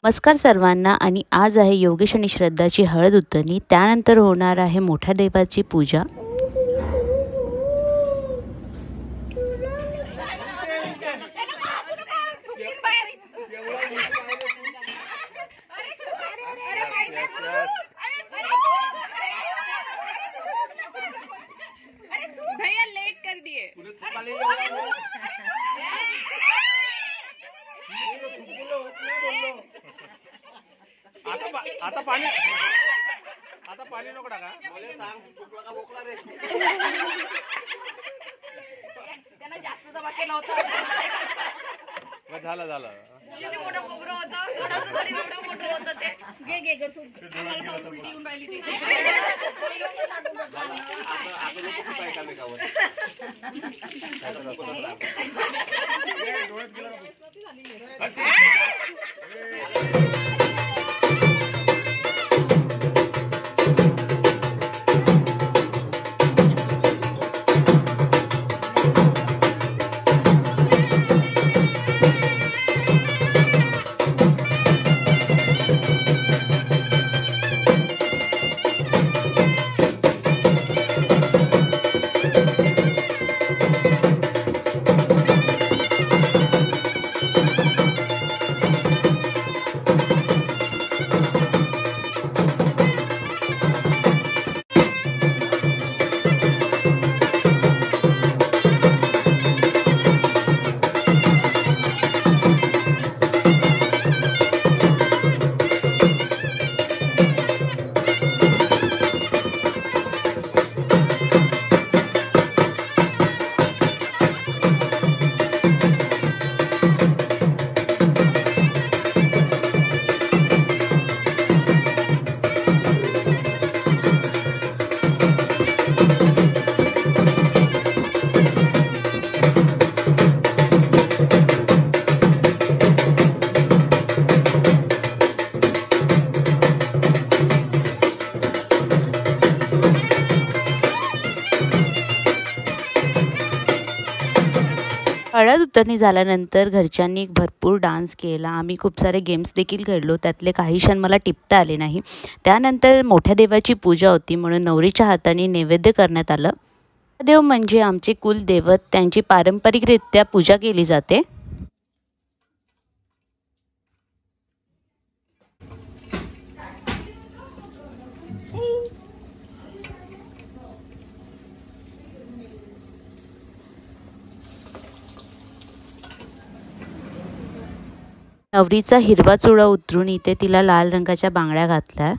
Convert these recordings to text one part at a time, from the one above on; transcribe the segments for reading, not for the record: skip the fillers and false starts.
नमस्कार सर्वांना। आणि आज आहे योगेश आणि श्रद्धाची हळद उतरणी। त्यानंतर होणार आहे मोठ्या देवाची पूजा। भैया लेट कर दिए। आता पाणी नको टाका। मला सांग तुला का भोकला रे। त्यांना जास्त बाकी नव्हता। झालं किती मोठं कोबरं होतं, थोडंसं तरी एवढं मोठं होतं ते। घे ग तू आम्हाला उलटी येऊन राहिली ती। आता लोक खूप ऐकायला गावात। डोळ्यात गेला हळद उतरणी झाल्यानंतर घरच्यांनी भरपूर डान्स केला। आम्ही खूप सारे गेम्स देखील खेळलो। त्यातले काही क्षण मला टिपता आले नाही। त्यानंतर मोठ्या देवाची पूजा होती म्हणून नवरीच्या हाताने नैवेद्य करण्यात आलं। देव म्हणजे आमचे कुलदैवत, त्यांची पारंपरिकरित्या पूजा केली जाते। नवरीचा हिरवा चुडा उतरून इथे तिला लाल रंगाच्या बांगड्या घातल्या।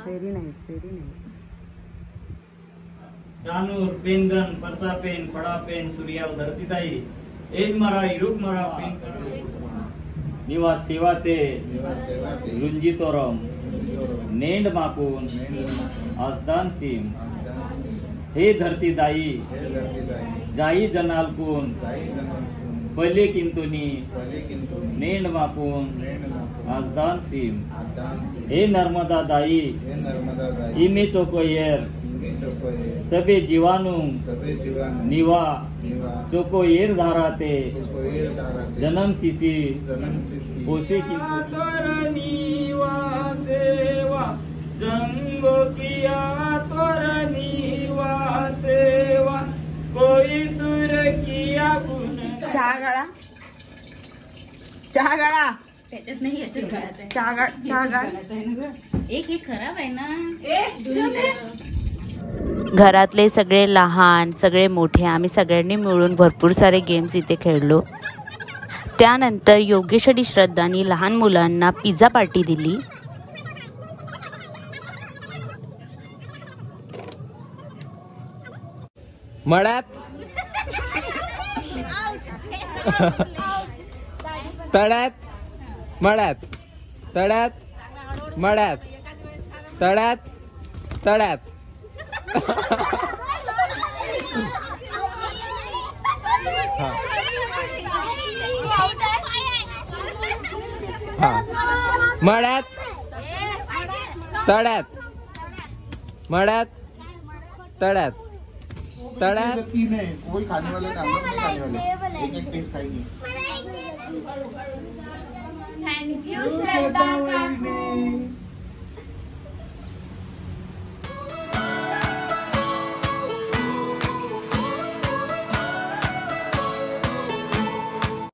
Very nice, very nice. दानूर पेनगन परसा पेन पड़ा पेन सूर्या धरतीताई एज मरा इरुक मरा पेन निवास सेवाते रुंजी तोरम नेंड मापून आसदान सीम हे धरती दाई जाई जनालकून पले किंतुनी नेंड मापून आसदान सीम हे नर्मदा दाई इमे चोकोयर सबे जीवाणु निवा चोको येर धाराते जन्म सिसी पोसे की निवा सेवा जंगो किया तोर निवा सेवा कोई तुर किया चहा गाळा त्याच्यात नाही, याच्यात गाळायचं आहे। चहा गाळ एक खराब आहे ना। घरातले सगळे लहान सगळे मोठे आम्ही सगळ्यांनी मिळून भरपूर सारे गेम्स इथे खेळलो। त्यानंतर योगेश आणि श्रद्धानी लहान मुलांना पिझ्झा पार्टी दिली। मळ्यात तळ्यात मळ्यात तळ्यात मळ्यात तळ्यात तळ्यात मळ्यात तळ्यात मळ्यात तळ्यात तळ्यात 3 है, कोई खाने वाला नहीं, हम लोग नहीं खाने वाले, एक एक पीस खाएंगे। थैंक यू श्रद्धा काकू।